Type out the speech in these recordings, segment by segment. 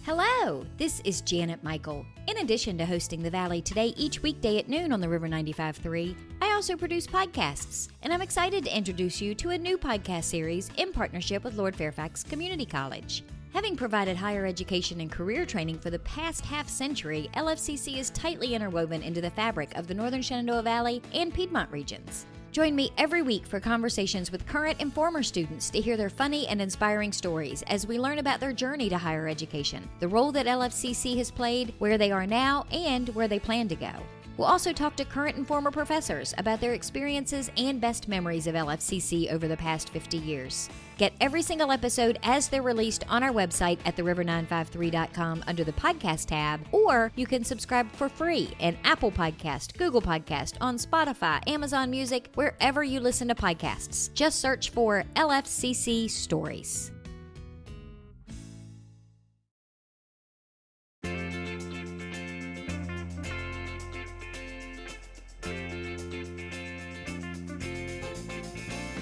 Hello, this is Janet Michael. In addition to hosting The Valley Today each weekday at noon on the River 95.3, I also produce podcasts, and I'm excited to introduce you to a new podcast series in partnership with Lord Fairfax Community College. Having provided higher education and career training for the past half-century, LFCC is tightly interwoven into the fabric of the Northern Shenandoah Valley and Piedmont regions. Join me every week for conversations with current and former students to hear their funny and inspiring stories as we learn about their journey to higher education, the role that LFCC has played, where they are now, and where they plan to go. We'll also talk to current and former professors about their experiences and best memories of LFCC over the past 50 years. Get every single episode as they're released on our website at theriver953.com under the podcast tab, or you can subscribe for free in Apple Podcast, Google Podcast, on Spotify, Amazon Music, wherever you listen to podcasts. Just search for LFCC Stories.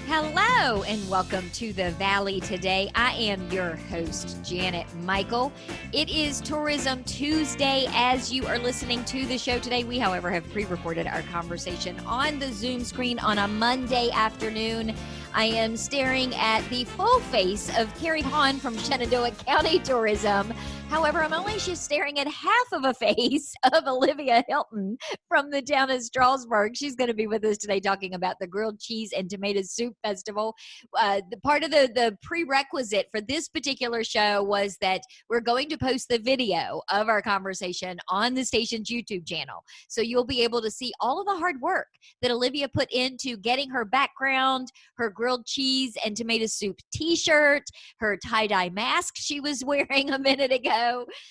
Hello and welcome to The Valley Today. I am your host, Janet Michael. It is Tourism Tuesday as you are listening to the show today. We, however, have pre-recorded our conversation on the Zoom screen on a Monday afternoon. I am staring at the full face of Carrie Hahn from Shenandoah County Tourism. However, I'm only just staring at half of a face of Olivia Hilton from the town of Strasburg. She's going to be with us today talking about the Grilled Cheese and Tomato Soup Festival. The part of the prerequisite for this particular show was that we're going to post the video of our conversation on the station's YouTube channel. So you'll be able to see all of the hard work that Olivia put into getting her background, her grilled cheese and tomato soup t-shirt, her tie-dye mask she was wearing a minute ago.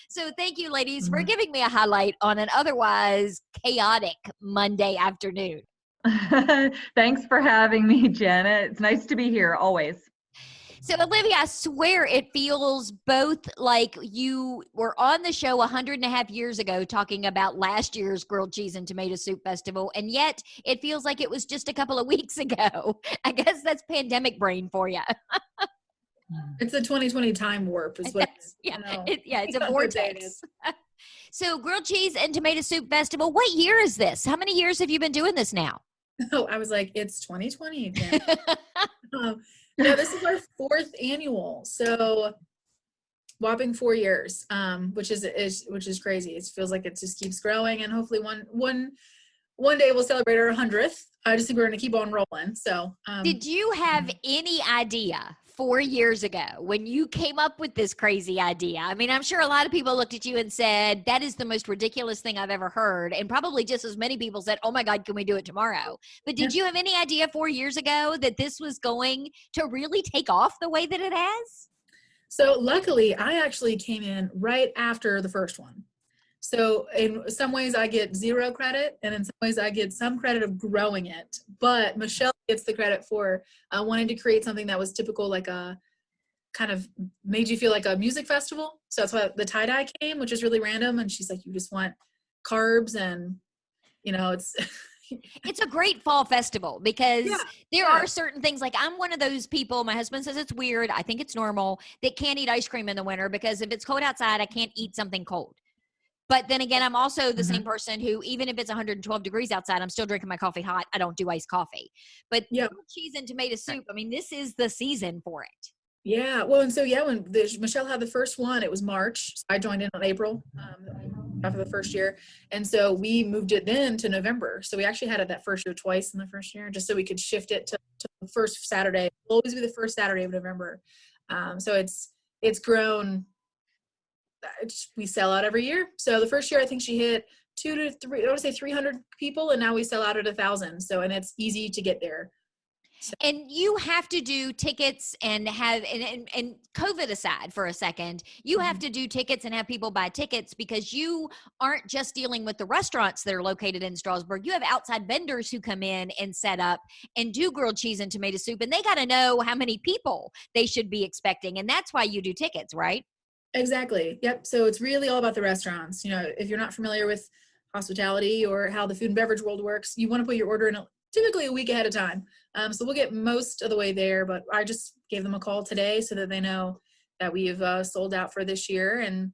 So thank you, ladies, for giving me a highlight on an otherwise chaotic Monday afternoon. Thanks for having me, Janet. It's nice to be here always. So, Olivia, I swear it feels both like you were on the show 100.5 years ago talking about last year's Grilled Cheese and Tomato Soup Festival, and yet it feels like it was just a couple of weeks ago. I guess that's pandemic brain for you. It's a 2020 time warp is what it's a vortex. So, Grilled Cheese and Tomato Soup Festival, what year is this? How many years have you been doing this now? Oh, I was like, it's 2020 again. No, this is our 4th annual, so whopping 4 years, which is crazy. It feels like it just keeps growing, and hopefully one day we'll celebrate our 100th. I just think we're going to keep on rolling. So, did you have any idea 4 years ago when you came up with this crazy idea? I mean, I'm sure a lot of people looked at you and said, that is the most ridiculous thing I've ever heard. And probably just as many people said, oh my God, can we do it tomorrow? But did you have any idea 4 years ago that this was going to really take off the way that it has? So luckily, I actually came in right after the first one. So in some ways I get 0 credit, and in some ways I get some credit of growing it. But Michelle gets the credit for wanting to create something that was typical, like a kind of made you feel like a music festival. So that's why the tie-dye came, which is really random. And she's like, you just want carbs and, it's... It's a great fall festival because there are certain things, like I'm one of those people, my husband says it's weird, I think it's normal, that can't eat ice cream in the winter because if it's cold outside, I can't eat something cold. But then again, I'm also the same person who, even if it's 112 degrees outside, I'm still drinking my coffee hot. I don't do iced coffee. But cheese and tomato soup, I mean, this is the season for it. Yeah. Well, and so, when Michelle had the first one, it was March. So I joined in on April after the first year. And so we moved it then to November. So we actually had it that first year twice in the first year, just so we could shift it to the first Saturday. It'll always be the first Saturday of November. So it's grown. We sell out every year. So the first year, I think she hit 200 to 300 people, and now we sell out at 1,000. So, and it's easy to get there. So. And you have to do tickets and have, and COVID aside for a second, you have to do tickets and have people buy tickets because you aren't just dealing with the restaurants that are located in Strasburg. You have outside vendors who come in and set up and do grilled cheese and tomato soup, and they got to know how many people they should be expecting. And that's why you do tickets, right? Exactly. Yep. So it's really all about the restaurants. If you're not familiar with hospitality or how the food and beverage world works, you want to put your order in typically a week ahead of time. So we'll get most of the way there, but I just gave them a call today so that they know that we've sold out for this year, and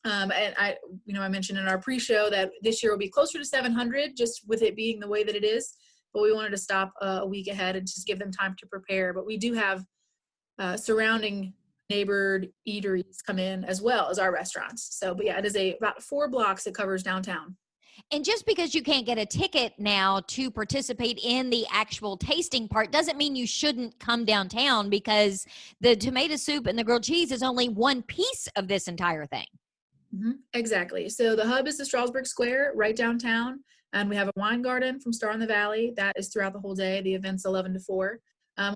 And I mentioned in our pre-show that this year will be closer to 700, just with it being the way that it is. But we wanted to stop a week ahead and just give them time to prepare. But we do have surrounding neighbored eateries come in as well as our restaurants. So, but yeah, it is about 4 blocks. It covers downtown. And just because you can't get a ticket now to participate in the actual tasting part doesn't mean you shouldn't come downtown, because the tomato soup and the grilled cheese is only one piece of this entire thing. Mm-hmm. Exactly. So the hub is the Strasburg Square right downtown. And we have a wine garden from Star in the Valley. That is throughout the whole day. The event's 11 to 4. We also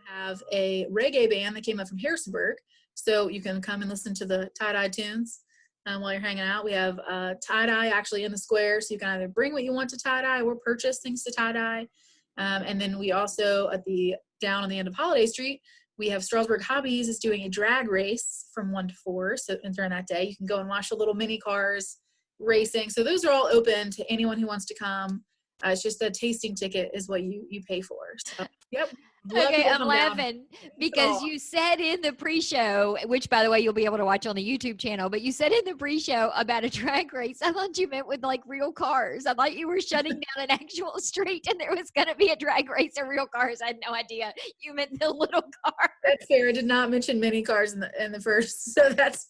have a reggae band that came up from Harrisonburg. So you can come and listen to the tie-dye tunes while you're hanging out. We have tie-dye actually in the square. So you can either bring what you want to tie-dye or purchase things to tie-dye. And then we also, down on the end of Holiday Street, we have Strasburg Hobbies is doing a drag race from 1 to 4. So during that day, you can go and watch the little mini cars racing. So those are all open to anyone who wants to come. It's just the tasting ticket is what you pay for. So, yep. Okay, I'm laughing because you said in the pre-show, which by the way, you'll be able to watch on the YouTube channel, but you said in the pre-show about a drag race. I thought you meant with like real cars. I thought you were shutting down an actual street and there was going to be a drag race of real cars. I had no idea you meant the little car. That's fair. I did not mention mini cars in the first. So that's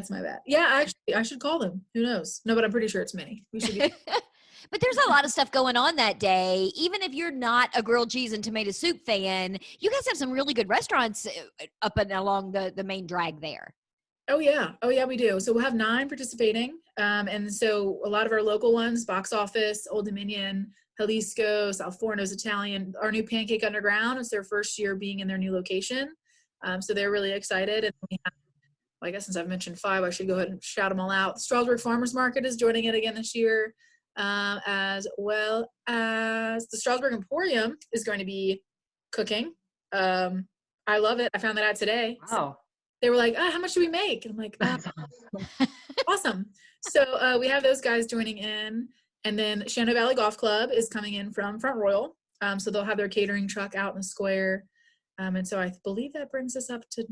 my bad. Yeah, actually, I should call them. Who knows? No, but I'm pretty sure it's mini. We should be. But there's a lot of stuff going on that day. Even if you're not a grilled cheese and tomato soup fan, you guys have some really good restaurants up and along the main drag there. Oh yeah, we do. So we'll have 9 participating. And so a lot of our local ones, Box Office, Old Dominion, Jalisco, South Fornos Italian, our new Pancake Underground. It's their first year being in their new location. So they're really excited. And we have, I guess since I've mentioned 5, I should go ahead and shout them all out. Strasburg Farmers Market is joining it again this year. As well as the Strasburg Emporium is going to be cooking. I love it. I found that out today. Wow. So they were like, how much do we make? And I'm like, awesome. So we have those guys joining in. And then Shenandoah Valley Golf Club is coming in from Front Royal. So they'll have their catering truck out in the square. And so I believe that brings us up to...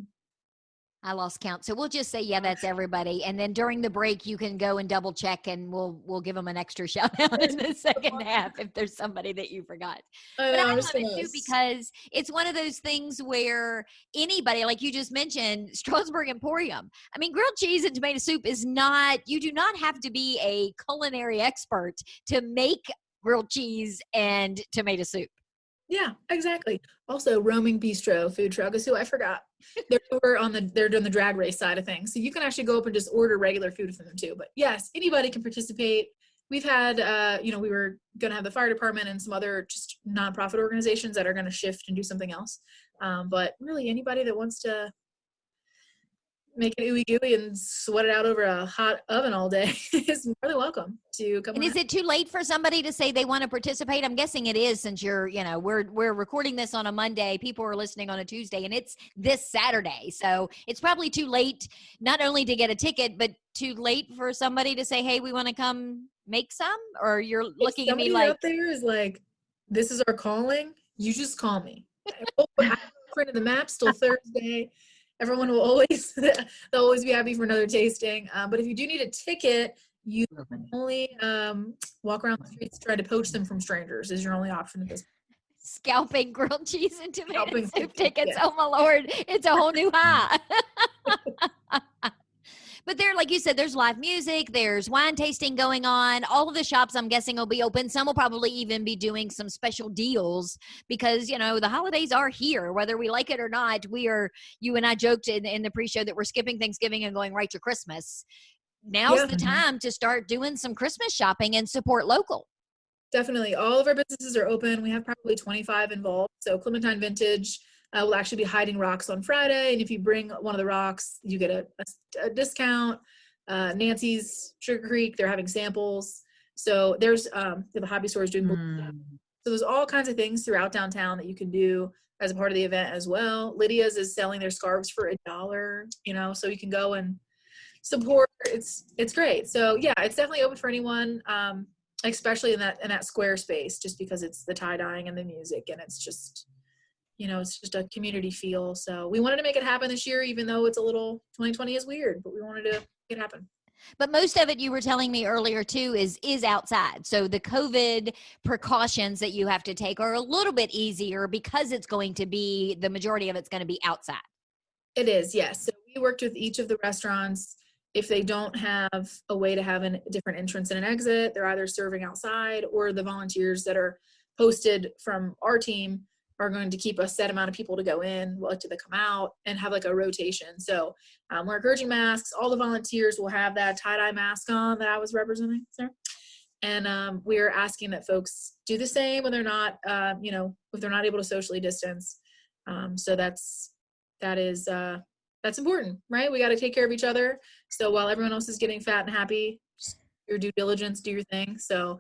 I lost count. So we'll just say, yeah, that's everybody. And then during the break, you can go and double check and we'll give them an extra shout out in the second half if there's somebody that you forgot. But I love it too, because it's one of those things where anybody, like you just mentioned, Strasburg Emporium. I mean, grilled cheese and tomato soup is not, you do not have to be a culinary expert to make grilled cheese and tomato soup. Yeah, exactly. Also, Roaming Bistro food truck is who I forgot. They're doing the drag race side of things. So you can actually go up and just order regular food from them too. But yes, anybody can participate. We've had, we were going to have the fire department and some other just nonprofit organizations that are going to shift and do something else. But really anybody that wants to make it ooey gooey and sweat it out over a hot oven all day is more than welcome to come. And is it too late for somebody to say they want to participate? I'm guessing it is, since we're recording this on a Monday. People are listening on a Tuesday, and it's this Saturday. So it's probably too late, not only to get a ticket, but too late for somebody to say, hey, we want to come make some? Or you're looking at me like, out there is like, this is our calling. You just call me. I printed the maps till Thursday. Everyone will they'll always be happy for another tasting. But if you do need a ticket, you can only walk around the streets trying to poach them from strangers is your only option at this point. Scalping grilled cheese and tomato soup tickets. Yeah. Oh my Lord. It's a whole new high. But there, like you said, there's live music, there's wine tasting going on. All of the shops, I'm guessing, will be open. Some will probably even be doing some special deals because, the holidays are here, whether we like it or not. You and I joked in the pre-show that we're skipping Thanksgiving and going right to Christmas. Now's the time to start doing some Christmas shopping and support local. Definitely. All of our businesses are open. We have probably 25 involved. So Clementine Vintage will actually be hiding rocks on Friday. And if you bring one of the rocks, you get a discount. Nancy's Sugar Creek, they're having samples. So there's the hobby store is doing So there's all kinds of things throughout downtown that you can do as a part of the event as well. Lydia's is selling their scarves for $1, so you can go and support. It's great. So yeah, it's definitely open for anyone, especially in that square space, just because it's the tie-dyeing and the music, and it's just, it's just a community feel. So we wanted to make it happen this year, even though it's 2020 is weird, but we wanted to make it happen. But most of it, you were telling me earlier too, is outside. So the COVID precautions that you have to take are a little bit easier because it's going to be, the majority of it's going to be outside. It is, yes. So we worked with each of the restaurants. If they don't have a way to have a different entrance and an exit, they're either serving outside, or the volunteers that are posted from our team are going to keep a set amount of people to go in, we'll let them come out, and have like a rotation. So we're encouraging masks. All the volunteers will have that tie-dye mask on that I was representing, sir. And we're asking that folks do the same when they're not, if they're not able to socially distance. So that's important, right? We got to take care of each other. So while everyone else is getting fat and happy, just your due diligence, do your thing. So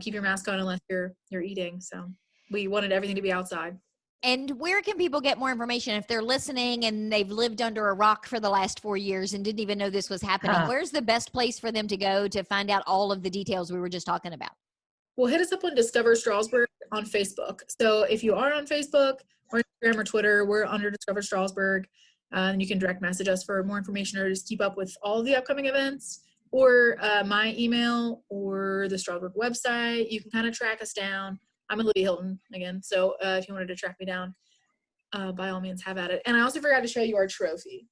keep your mask on unless you're eating. So we wanted everything to be outside. And where can people get more information if they're listening and they've lived under a rock for the last 4 years and didn't even know this was happening? Where's the best place for them to go to find out all of the details we were just talking about? Well, hit us up on Discover Strasburg on Facebook. So if you are on Facebook or Instagram or Twitter, we're under Discover Strasburg. And you can direct message us for more information or just keep up with all of the upcoming events, or my email or the Strasburg website. You can kind of track us down. I'm Olivia Hilton again. So if you wanted to track me down, by all means, have at it. And I also forgot to show you our trophy.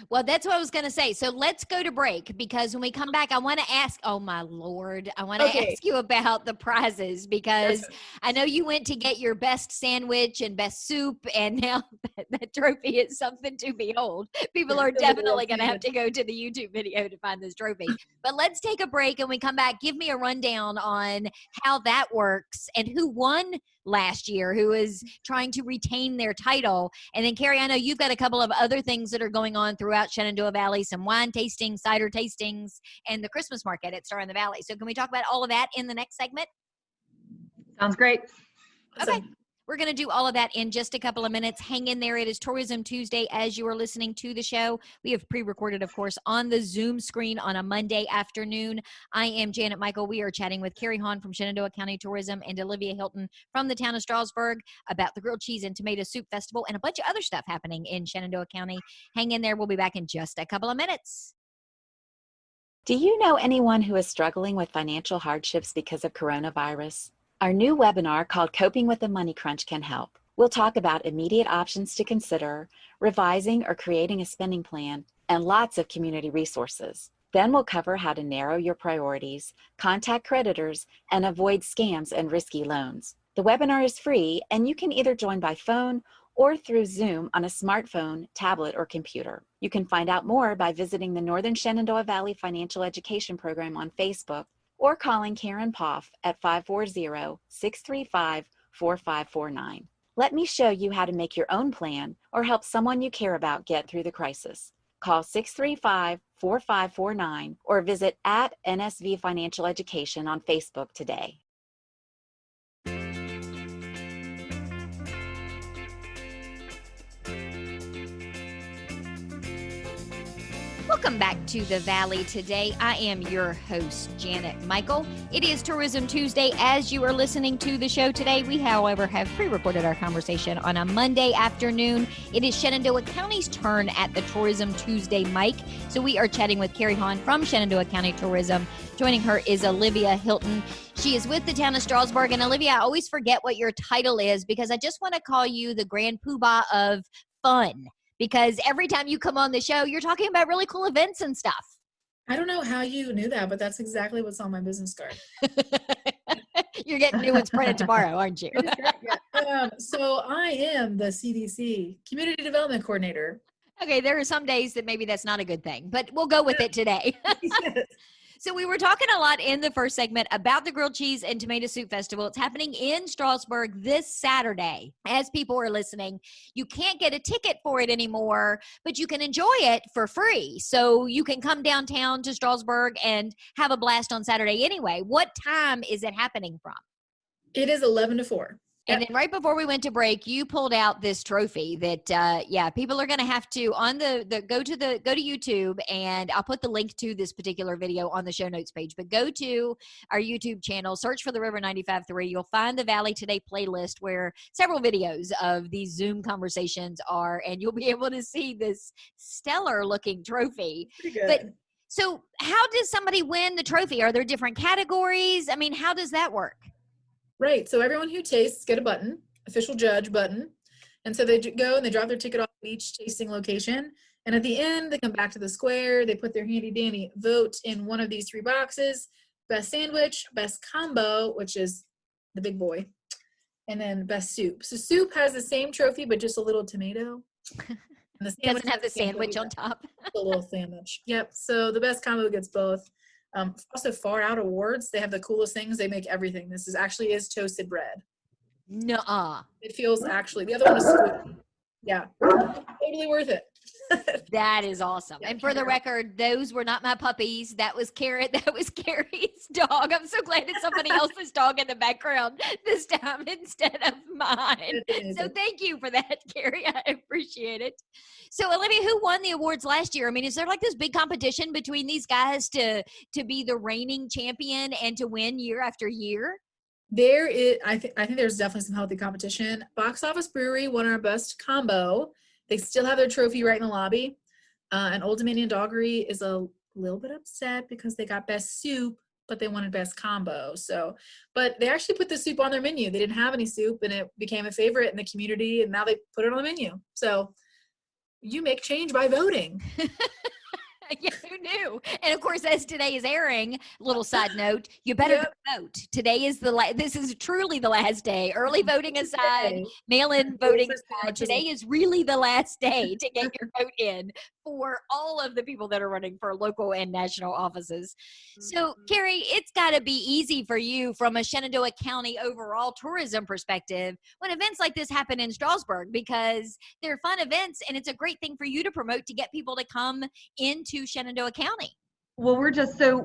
Well, that's what I was going to say. So let's go to break, because when we come back, I want to ask, oh my Lord, I want to ask you about the prizes, because I know you went to get your best sandwich and best soup, and now that trophy is something to behold. People are definitely going to have to go to the YouTube video to find this trophy. But let's take a break, and we come back. Give me a rundown on how that works and who won last year, who is trying to retain their title. And then Carrie, I know you've got a couple of other things that are going on throughout Shenandoah Valley, some wine tastings, cider tastings, and the Christmas market at Star in the Valley. So can we talk about all of that in the next segment? Sounds great. Okay. We're going to do all of that in just a couple of minutes. Hang in there. It is Tourism Tuesday as you are listening to the show. We have pre-recorded, of course, on the Zoom screen on a Monday afternoon. I am Janet Michael. We are chatting with Carrie Hahn from Shenandoah County Tourism and Olivia Hilton from the town of Strasburg about the Grilled Cheese and Tomato Soup Festival and a bunch of other stuff happening in Shenandoah County. Hang in there. We'll be back in just a couple of minutes. Do you know anyone who is struggling with financial hardships because of coronavirus? Our new webinar called Coping with the Money Crunch can help. We'll talk about immediate options to consider, revising or creating a spending plan, and lots of community resources. Then we'll cover how to narrow your priorities, contact creditors, and avoid scams and risky loans. The webinar is free, and you can either join by phone or through Zoom on a smartphone, tablet, or computer. You can find out more by visiting the Northern Shenandoah Valley Financial Education Program on Facebook, or calling Karen Poff at 540-635-4549. Let me show you how to make your own plan or help someone you care about get through the crisis. Call 635-4549 or visit at NSV Financial Education on Facebook today. Welcome back to the Valley today. I am your host, Janet Michael. It is Tourism Tuesday as you are listening to the show today. We, however, have pre-recorded our conversation on a Monday afternoon. It is Shenandoah County's turn at the Tourism Tuesday mic. So we are chatting with Carrie Hahn from Shenandoah County Tourism. Joining her is Olivia Hilton. She is with the town of Strasburg. And Olivia, I always forget what your title is because I just want to call you the grand poobah of fun. Because every time you come on the show, you're talking about really cool events and stuff. I don't know how you knew that, but that's exactly what's on my business card. You're getting new ones printed tomorrow, aren't you? So I am the CDC Community Development Coordinator. Okay, there are some days that maybe that's not a good thing, but we'll go with it today. Yes. So we were talking a lot in the first segment about the Grilled Cheese and Tomato Soup Festival. It's happening in Strasburg this Saturday. As people are listening, you can't get a ticket for it anymore, but you can enjoy it for free. So you can come downtown to Strasburg and have a blast on Saturday anyway. What time is it happening from? It is 11 to 4. And then right before we went to break, you pulled out this trophy that, people are going to have to go to YouTube, and I'll put the link to this particular video on the show notes page, but go to our YouTube channel, search for the River 95.3. You'll find the Valley Today playlist where several videos of these Zoom conversations are, and you'll be able to see this stellar looking trophy. Pretty good. But So how does somebody win the trophy? Are there different categories? I mean, how does that work? Right. So everyone who tastes get a button, official judge button. And so they go and they drop their ticket off at each tasting location. And at the end, they come back to the square. They put their handy dandy vote in one of these 3 boxes: best sandwich, best combo, which is the big boy, and then best soup. So soup has the same trophy, but just a little tomato. And the Doesn't have the has same sandwich trophy, on top. but a little sandwich. Yep. So the best combo gets both. Also, Far Out Awards, they have the coolest things. They make everything. This is toasted bread. Nuh-uh. It feels actually, the other one is squishy. Yeah, totally worth it. That is awesome. Yeah, And for the Kara. record, those were not my puppies. That was Carrot. That was Carrie's dog. I'm so glad it's somebody else's dog in the background this time instead of mine. That's amazing. So thank you for that, Carrie. I appreciate it. So Olivia, who won the awards last year? I mean, is there like this big competition between these guys to be the reigning champion and to win year after year? There is, I think there's definitely some healthy competition. Box Office Brewery won our best combo. They still have their trophy right in the lobby. And Old Dominion Doggery is a little bit upset because they got best soup, but they wanted best combo. So, but they actually put the soup on their menu. They didn't have any soup, and it became a favorite in the community, and now they put it on the menu. So you make change by voting. Yeah, who knew? And of course, as today is airing, little side note, you better Yep. go vote. Today is this is truly the last day. Early voting aside, Today. mail-in Vote voting for aside, sandwiches. today is really the last day to get your vote in for all of the people that are running for local and national offices. So, Carrie, it's got to be easy for you from a Shenandoah County overall tourism perspective when events like this happen in Strasburg, because they're fun events and it's a great thing for you to promote to get people to come into Shenandoah County. Well, we just have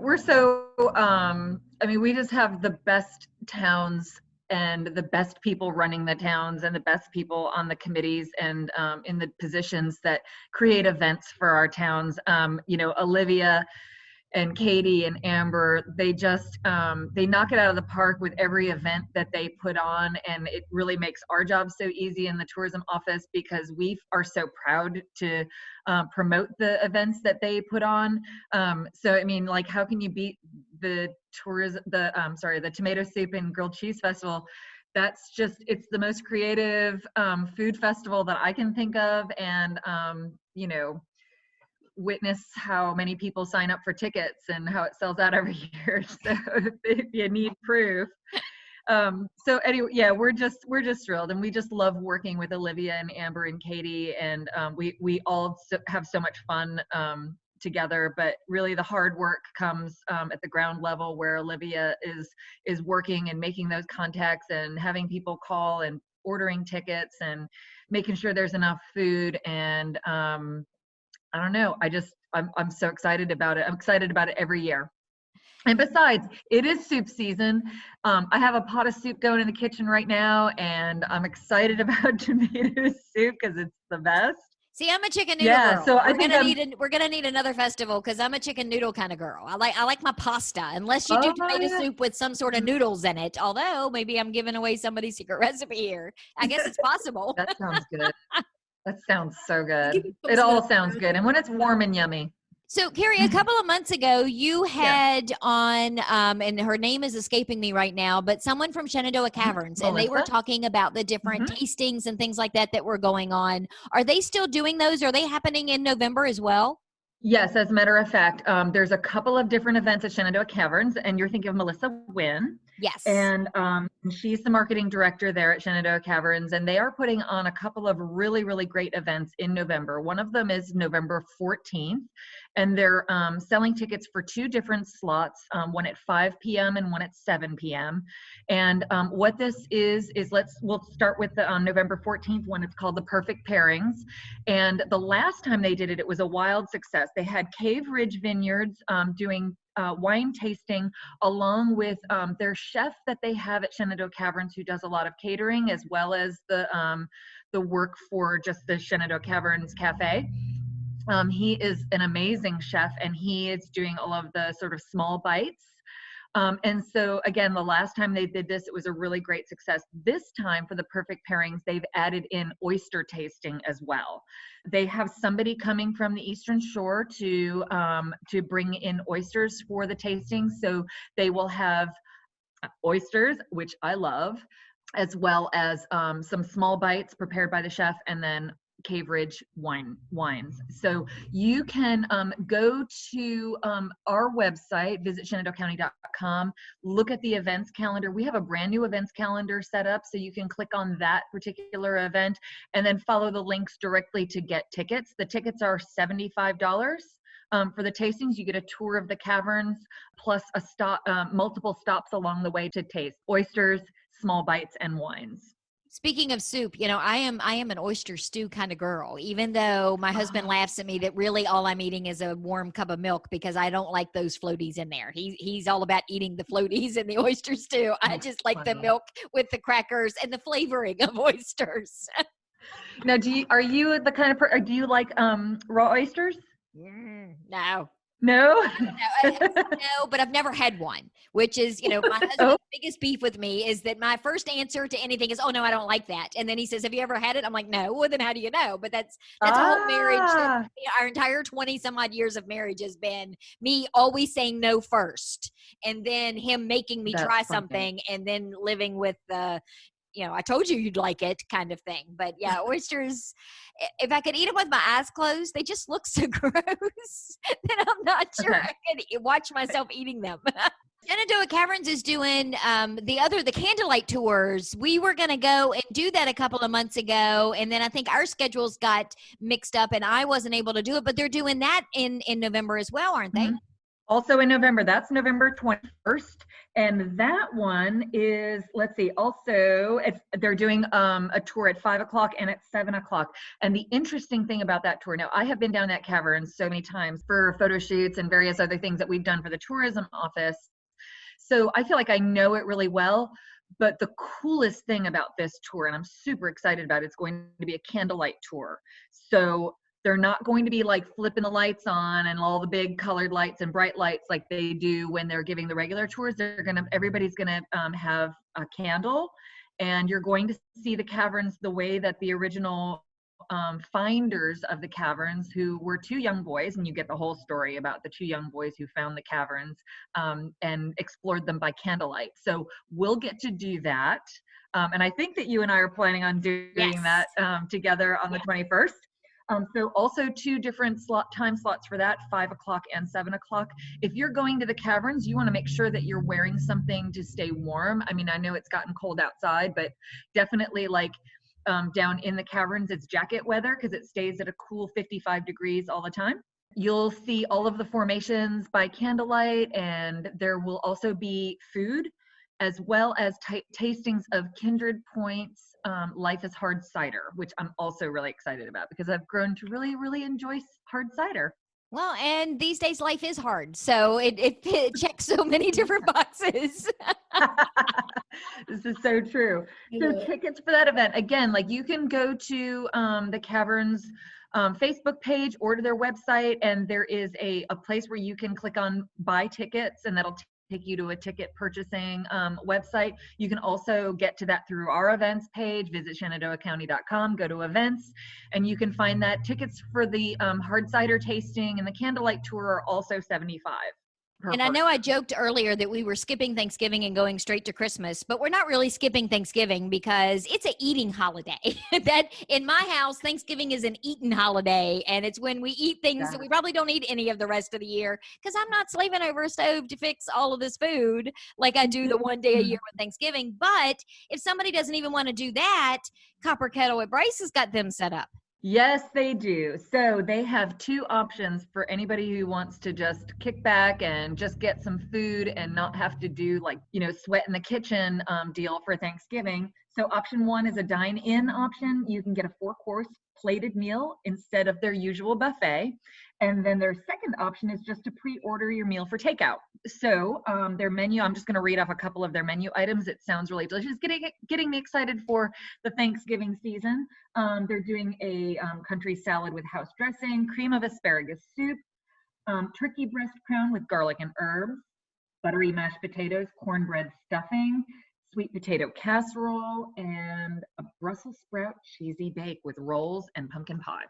the best towns and the best people running the towns and the best people on the committees and in the positions that create events for our towns. Olivia and Katie and Amber, they just they knock it out of the park with every event that they put on, and it really makes our job so easy in the tourism office because we are so proud to promote the events that they put on. So I mean, like, how can you beat the Tomato Soup and Grilled Cheese Festival? That's just, it's the most creative food festival that I can think of, and witness how many people sign up for tickets and how it sells out every year. So if you need proof. So anyway, yeah, we're just thrilled, and we just love working with Olivia and Amber and Katie, and we all have so much fun together. But really, the hard work comes at the ground level, where Olivia is working and making those contacts and having people call and ordering tickets and making sure there's enough food. And I don't know. I'm so excited about it. I'm excited about it every year. And besides, it is soup season. I have a pot of soup going in the kitchen right now, and I'm excited about tomato soup because it's the best. See, I'm a chicken noodle girl. So we're gonna need another festival because I'm a chicken noodle kind of girl. I like my pasta, unless you do tomato soup with some sort of noodles in it. Although maybe I'm giving away somebody's secret recipe here. I guess it's possible. That sounds good. That sounds so good. It all sounds good, and when it's warm and yummy. So, Carrie, a couple of months ago, you had on, and her name is escaping me right now, but someone from Shenandoah Caverns, and they were talking about the different tastings and things like that were going on. Are they still doing those? Are they happening in November as well? Yes, as a matter of fact, there's a couple of different events at Shenandoah Caverns, and you're thinking of Melissa Wynn. Yes. And she's the marketing director there at Shenandoah Caverns, and they are putting on a couple of really, really great events in November. One of them is November 14th, and they're selling tickets for 2 different slots, one at 5 p.m. and one at 7 p.m. And what this is we'll start with the November 14th one. It's called the Perfect Pairings. And the last time they did it, it was a wild success. They had Cave Ridge Vineyards doing wine tasting, along with their chef that they have at Shenandoah Caverns, who does a lot of catering, as well as the work for just the Shenandoah Caverns Cafe. He is an amazing chef, and he is doing all of the sort of small bites And so again, the last time they did this, it was a really great success. This time for the perfect pairings, they've added in oyster tasting as well. They have somebody coming from the Eastern Shore to bring in oysters for the tasting. So they will have oysters, which I love, as well as some small bites prepared by the chef, and then Cave Ridge wines. So you can go to our website, visit shenandoahcounty.com, look at the events calendar. We have a brand new events calendar set up, so you can click on that particular event and then follow the links directly to get tickets. The tickets are $75. For the tastings, you get a tour of the caverns, plus a stop, multiple stops along the way to taste oysters, small bites, and wines. Speaking of soup, you know, I am an oyster stew kind of girl, even though my husband laughs at me that really all I'm eating is a warm cup of milk because I don't like those floaties in there. He's all about eating the floaties in the oyster stew. I just like the milk with the crackers and the flavoring of oysters. Now, are you the kind of do you like raw oysters? No. No? No, but I've never had one, which is, you know, my husband's biggest beef with me is that my first answer to anything is, oh, no, I don't like that. And then he says, have you ever had it? I'm like, no. Well, then how do you know? But that's a whole marriage. Our entire 20 some odd years of marriage has been me always saying no first, and then him making me try something, and then living with the, you know, I told you you'd like it kind of thing. But yeah, oysters, if I could eat them with my eyes closed, they just look so gross that I'm not sure I could watch myself eating them. Shenandoah Caverns is doing the candlelight tours. We were going to go and do that a couple of months ago, and then I think our schedules got mixed up and I wasn't able to do it, but they're doing that in November as well, aren't they? Also in November. That's November 21st. And that one is, let's see, also they're doing a tour at 5 o'clock and at 7 o'clock. And the interesting thing about that tour, now I have been down that cavern so many times for photo shoots and various other things that we've done for the tourism office. So I feel like I know it really well. But the coolest thing about this tour, and I'm super excited about it, it's going to be a candlelight tour. So they're not going to be like flipping the lights on and all the big colored lights and bright lights like they do when they're giving the regular tours. Everybody's gonna have a candle, and you're going to see the caverns the way that the original finders of the caverns, who were two young boys, and you get the whole story about the two young boys who found the caverns and explored them by candlelight. So we'll get to do that. And I think that you and I are planning on doing that together on the 21st. So also two different time slots for that, 5 o'clock and 7 o'clock. If you're going to the caverns, you want to make sure that you're wearing something to stay warm. I mean, I know it's gotten cold outside, but definitely like down in the caverns, it's jacket weather because it stays at a cool 55 degrees all the time. You'll see all of the formations by candlelight, and there will also be food as well as tastings of Kindred Point's Life is Hard cider, which I'm also really excited about because I've grown to really, really enjoy hard cider. Well, and these days life is hard, so it checks so many different boxes. This is so true. So tickets for that event, again, like you can go to the Caverns Facebook page or to their website, and there is a place where you can click on buy tickets, and that'll take you to a ticket purchasing website. You can also get to that through our events page. Visit shenandoahcounty.com, go to events, and you can find that tickets for the hard cider tasting and the candlelight tour are also $75. And I know I joked earlier that we were skipping Thanksgiving and going straight to Christmas, but we're not really skipping Thanksgiving because it's an eating holiday. That in my house, Thanksgiving is an eating holiday, and it's when we eat things that we probably don't eat any of the rest of the year because I'm not slaving over a stove to fix all of this food like I do the one day a year with Thanksgiving. But if somebody doesn't even want to do that, Copper Kettle at Bryce has got them set up. Yes, they do. So they have two options for anybody who wants to just kick back and just get some food and not have to do like, sweat in the kitchen deal for Thanksgiving. So option one is a dine-in option. You can get a 4-course plated meal instead of their usual buffet. And then their second option is just to pre-order your meal for takeout. So their menu, I'm just going to read off a couple of their menu items. It sounds really delicious. Getting me excited for the Thanksgiving season. They're doing a country salad with house dressing, cream of asparagus soup, turkey breast crown with garlic and herbs, buttery mashed potatoes, cornbread stuffing, sweet potato casserole, and a Brussels sprout cheesy bake with rolls and pumpkin pie.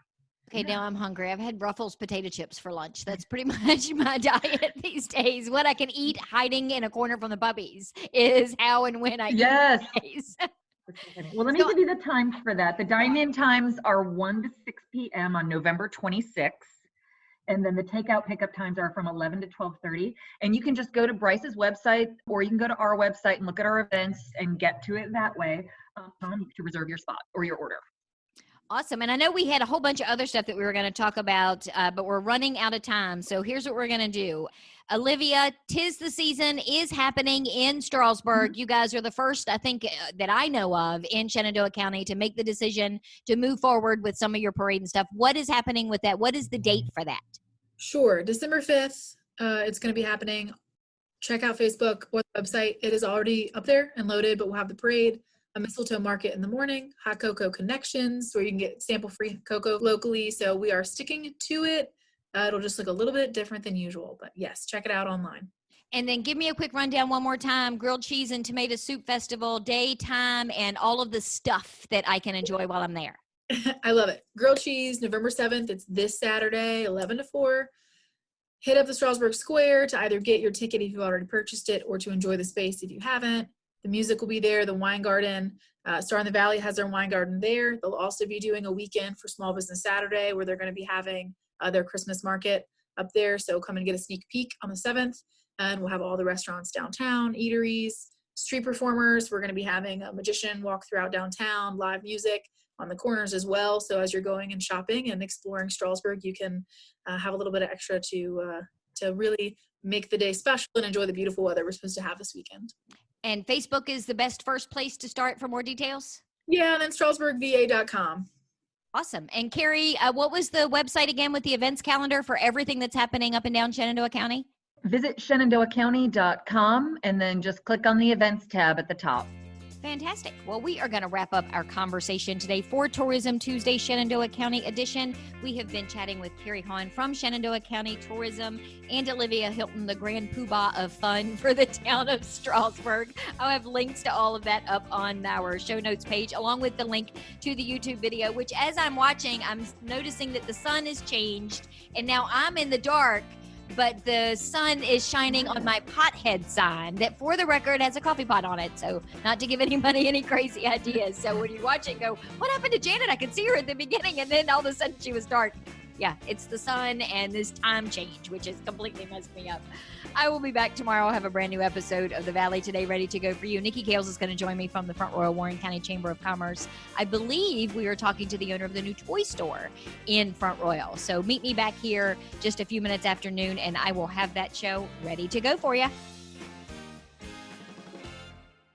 Okay, now I'm hungry. I've had Ruffles potato chips for lunch. That's pretty much my diet these days. What I can eat hiding in a corner from the puppies is how and when I Yes. eat these days. Well, let me give you the times for that. The dine-in times are 1 to 6 p.m. on November 26th. And then the takeout pickup times are from 11 to 12:30. And you can just go to Bryce's website, or you can go to our website and look at our events and get to it that way to reserve your spot or your order. Awesome. And I know we had a whole bunch of other stuff that we were going to talk about, but we're running out of time. So here's what we're going to do. Olivia, 'Tis the Season is happening in Strasburg. You guys are the first, I think, that I know of in Shenandoah County to make the decision to move forward with some of your parade and stuff. What is happening with that? What is the date for that? Sure. December 5th, it's going to be happening. Check out Facebook or the website. It is already up there and loaded, but we'll have the parade, a mistletoe market in the morning, hot cocoa connections where you can get sample-free cocoa locally. So we are sticking to it. It'll just look a little bit different than usual, but yes, check it out online. And then give me a quick rundown one more time. Grilled Cheese and Tomato Soup Festival, day, time, and all of the stuff that I can enjoy while I'm there. I love it. Grilled Cheese, November 7th. It's this Saturday, 11 to 4. Hit up the Strasburg Square to either get your ticket if you've already purchased it or to enjoy the space if you haven't. The music will be there. The wine garden, Star in the Valley has their wine garden there. They'll also be doing a weekend for Small Business Saturday where they're going to be having their Christmas market up there. So come and get a sneak peek on the 7th. And we'll have all the restaurants downtown, eateries, street performers. We're going to be having a magician walk throughout downtown, live music on the corners as well. So as you're going and shopping and exploring Strasburg, you can have a little bit of extra to really make the day special and enjoy the beautiful weather we're supposed to have this weekend. And Facebook is the best first place to start for more details? Yeah, and then strasburgva.com. Awesome. And Carrie, what was the website again with the events calendar for everything that's happening up and down Shenandoah County? Visit shenandoahcounty.com and then just click on the events tab at the top. Fantastic. Well, we are going to wrap up our conversation today for Tourism Tuesday Shenandoah County edition. We have been chatting with Carrie Hahn from Shenandoah County Tourism and Olivia Hilton, the grand poobah of fun for the town of Strasburg. I'll have links to all of that up on our show notes page, along with the link to the YouTube video, which as I'm watching, I'm noticing that the sun has changed and now I'm in the dark, but the sun is shining on my pothead sign that, for the record, has a coffee pot on it. So not to give anybody any crazy ideas. So when you watch it, go, what happened to Janet? I could see her at the beginning, and then all of a sudden she was dark. Yeah, it's the sun and this time change, which has completely messed me up. I will be back tomorrow. I'll have a brand new episode of The Valley Today ready to go for you. Nikki Gales is going to join me from the Front Royal Warren County Chamber of Commerce. I believe we are talking to the owner of the new toy store in Front Royal. So meet me back here just a few minutes after noon, and I will have that show ready to go for you.